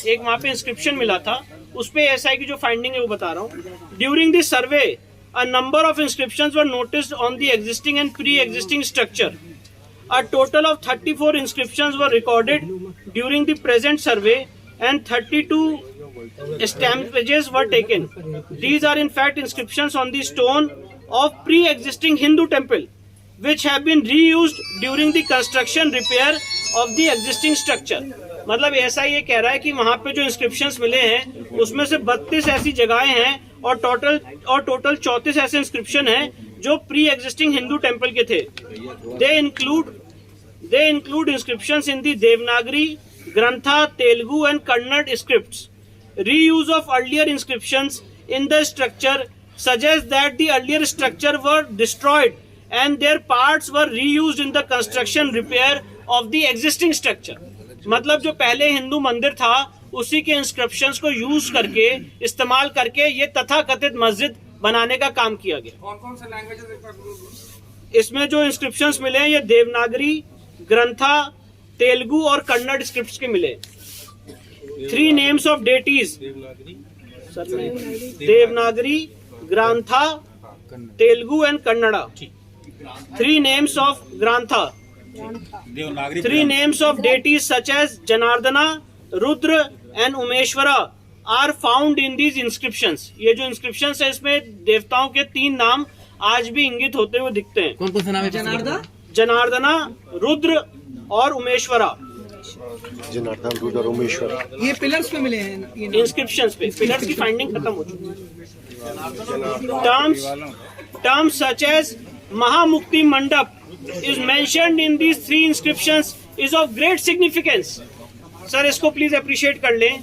एक वहाँ पे इंस्क्रिप्शन मिला था, उस पे एएसआई की जो फाइंडिंग है वो बता रहा हूँ। During this survey a number of inscriptions were noticed on the existing and pre-existing structure. A total of 34 inscriptions were recorded during the present survey and 32 stampages were taken. These are in fact inscriptions on the stone of pre-existing Hindu temple which have been reused during the construction repair of the existing structure. मतलब ऐसा ये कह रहा है कि वहाँ पे जो इंस्क्रिप्शंस मिले हैं उसमें से 32 ऐसी जगहें हैं और टोटल 34 ऐसे इंस्क्रिप्शन हैं जो प्री एग्जिस्टिंग हिंदू टेम्पल के थे। They include inscriptions in the Devanagari, Grantha, Telugu and Kannada scripts. Reuse of earlier inscriptions in the structure suggest that the earlier structure were destroyed and there parts were reused in the construction repair of the existing structure. मतलब जो पहले हिंदू मंदिर था उसी के inscriptions को use करके, इस्तेमाल करके ये तथाकथित मस्जिद बनाने का काम किया गया। कौन से लैंग्वेजेस इसमें जो इंस्क्रिप्शंस मिले हैं ये देवनागरी, ग्रंथा, तेलुगु और कन्नड़ स्क्रिप्ट्स के मिले। 3 names of deities, Devanagari, Grantha, Telugu and Kannada. 3 names of Grantha, 3 names of deities such as Janardana, Rudra and Umeshwara are found in these inscriptions. ये जो inscriptions है इसमें देवताओं के 3 नाम आज भी इंगित होते हुए दिखते हैं। कौन कौन सा नाम है? जनार्दना, रुद्र और उमेश्वरा। जनार्दन, रुद्र और उमेश्वरा ये पिलर्स पे मिले हैं, इंस्क्रिप्शंस पे। पिलर्स की फाइंडिंग खत्म हो चुकी है। टर्म्स सच एज महामुक्ति मंडप is mentioned in these 3 inscriptions is of great significance. Sir इसको प्लीज अप्रिशिएट कर लें।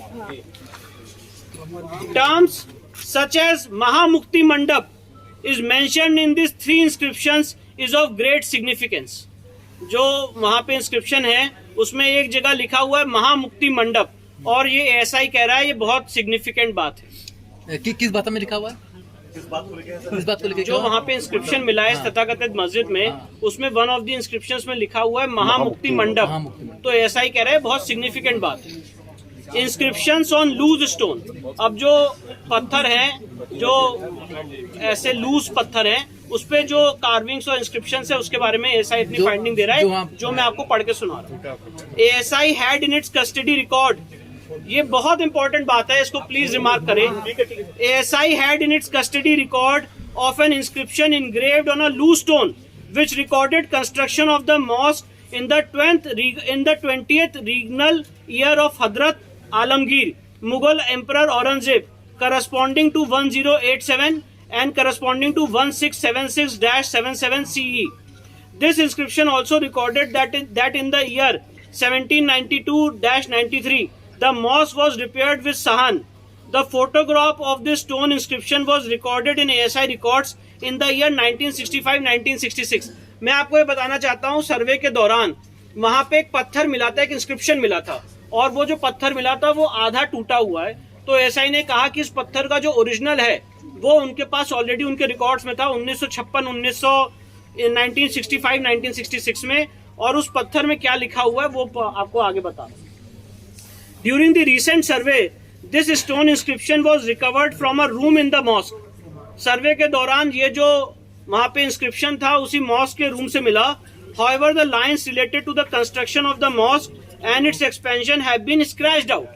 Terms such as महामुक्ति मंडप is mentioned in these 3 inscriptions is of great significance. जो वहाँ पे इंस्क्रिप्शन है उसमें एक जगह लिखा हुआ है महामुक्ति मंडप और ये ऐसा ही कह रहा है, ये बहुत सिग्निफिकेंट बात है। किस बात में लिखा हुआ है? किस बात को लेकर? जो वहाँ पे इंस्क्रिप्शन मिला है तथाकथित मस्जिद में, उसमें वन ऑफ द इंस्क्रिप्शंस में लिखा हुआ है महामुक्ति मंडप। तो ऐसा ही कह रहा है, बहुत सिग्निफिकेंट बात है। इंस्क्रिप्शंस ऑन लूज स्टोन, अब जो पत्थर हैं, जो ऐसे लूज पत्थर हैं, उस पे जो कार्विंग्स और इंस्क्रिप्शंस है उसके बारे में एएसआई इतनी फाइंडिंग दे रहा है जो मैं आपको पढ़ के सुना रहा हूँ। ASI had in its custody record, ये बहुत इंपॉर्टेंट बात है, इसको प्लीज रिमार्क करें। ASI had in its custody record of an inscription engraved on a loose stone which recorded construction of the mosque in the 20th regnal year of Hazrat Alamgir, Mughal Emperor Aurangzeb, corresponding to 1087 and corresponding to 1676-77 CE. This inscription also recorded that in the year 1792-93 the mosque was repaired with sahan. The photograph of this stone inscription was recorded in ASI records in the year 1965-1966. मैं आपको ये बताना चाहता हूँ, सर्वे के दौरान वहाँ पे एक पत्थर मिला था, एक इंस्क्रिप्शन मिला था, और वो जो पत्थर मिला था वो आधा टूटा हुआ है। तो एसआई ने कहा कि इस पत्थर का जो ओरिजिनल है वो उनके पास ऑलरेडी उनके रिकॉर्ड्स में था 1965-1966 में, और उस पत्थर में क्या लिखा हुआ है वो आपको आगे बता रहा हूँ। During the recent survey this stone inscription was recovered from a room in the mosque. Survey के दौरान ये जो वहां पे इंस्क्रिप्शन था उसी मॉस्क के रूम से मिला। However, the lines related to the construction of the mosque and its expansion have been scratched out.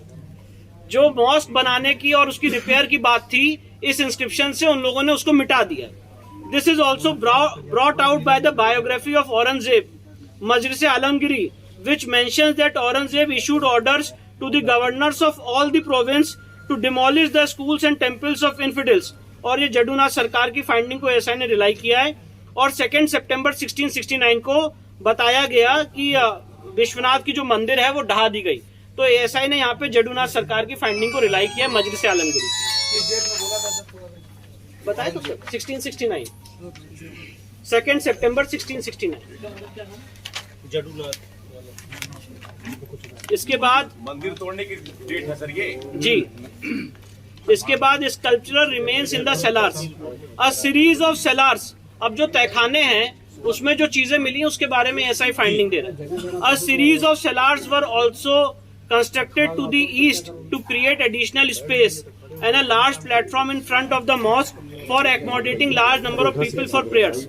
जो मॉस्क बनाने की और उसकी रिपेयर की बात थी, इस इंस्क्रिप्शन से उन लोगों ने उसको मिटा दिया। This is also brought out by the biography of Aurangzeb, Majlis Alamgiri, which mentions that Aurangzeb issued orders to the governors of all the province to demolish the schools and temples of infidels. और ये जडूनाथ सरकार की finding को SI ने rely किया है, और 2 सितंबर 1669 को बताया गया कि विश्वनाथ की जो मंदिर है वो ढहा दी गई। तो एसआई ने यहाँ पे जडूनाथ सरकार की फाइंडिंग को रिलाई किया है मजलिस आलमगिरी। बताए तो 1669, 2 सितंबर 1669। जडूनाथ इसके बाद मंदिर तोड़ने की डेट है सर ये जी। इसके बाद sculptural remains in the cellars, a series of cellars. अब जो तहखाने हैं उसमें जो चीजें मिली उसके बारे में एसआई फाइंडिंग दे रहा है। A series of cellars were also constructed to the east to create additional space and a large platform in front of the mosque for accommodating large number of people for prayers.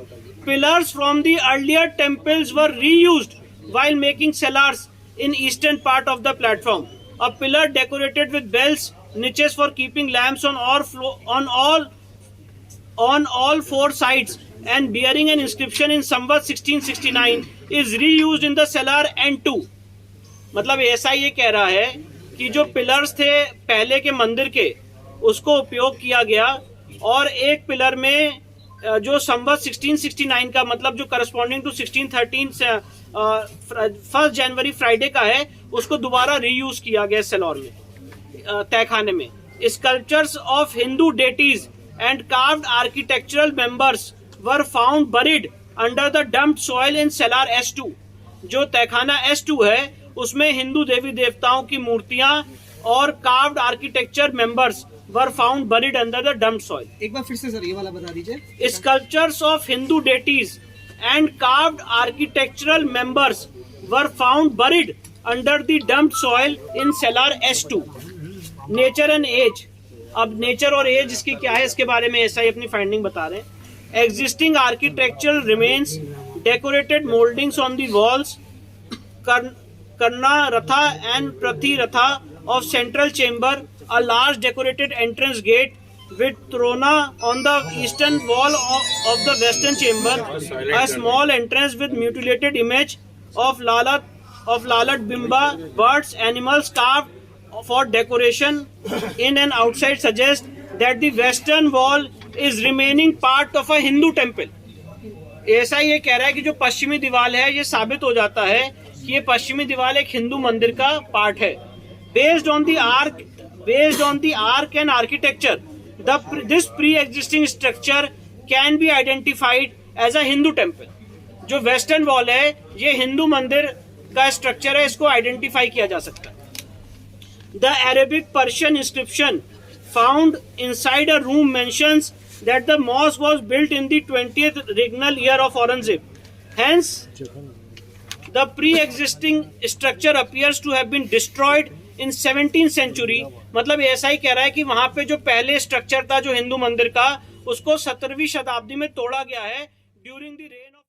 Pillars from the earlier temples were reused while making cellars in eastern part of the platform. A pillar decorated with bells, niches for keeping lamps on all four sides and bearing an inscription in Samvat 1669 is reused in the cellar N2. मतलब ऐसा ये कह रहा है कि जो pillars थे पहले के मंदिर के उसको उपयोग किया गया और एक पिलर में जो संवत 1669 का मतलब जो करस्पॉन्डिंग टू 1613 1 जनवरी फ्राइडे का है उसको दोबारा रीयूज किया गया सेलौर में तहखाने में. Sculptures of Hindu deities and carved architectural members were found buried under the dumped soil in cellar S2. जो तहखाना S2 है उसमें हिंदू देवी देवताओं की मूर्तियां और carved architecture members were found buried under the dumped soil. एक बार फिर से सर ये वाला बता दीजिए. Sculptures of Hindu deities and carved architectural members were found buried under the dumped soil in cellar S2. Nature and age. अब nature और as इसकी क्या है इसके बारे में ऐसा ही अपनी फाइंडिंग बता रहे हैं. Existing architectural remains, decorated moldings on the walls, Karna Ratha and Prathi Ratha of central chamber, a large decorated entrance gate with Trona on the eastern wall of the western chamber, a small entrance with mutilated image of Lalat Bimba, birds, animals carved for decoration in and outside suggest that the western wall is remaining part of a Hindu temple. ऐसा ये कह रहा है कि जो पश्चिमी दीवार है ये साबित हो जाता है कि ये पश्चिमी दीवार एक हिंदू मंदिर का पार्ट है. Based on the arc and architecture, this pre-existing structure can be identified as a Hindu temple. जो वेस्टर्न वॉल है ये हिंदू मंदिर का स्ट्रक्चर है, इसको आइडेंटिफाई किया जा सकता है. The Arabic Persian inscription found inside a room mentions that the mosque was built in the 20th regnal year of Aurangzeb. Hence, the pre-existing structure appears to have been destroyed in 17th century. मतलब ऐसा ही कह रहा है कि वहां पे जो पहले स्ट्रक्चर था जो हिंदू मंदिर का उसको 17वीं शताब्दी में तोड़ा गया है ड्यूरिंग द रेन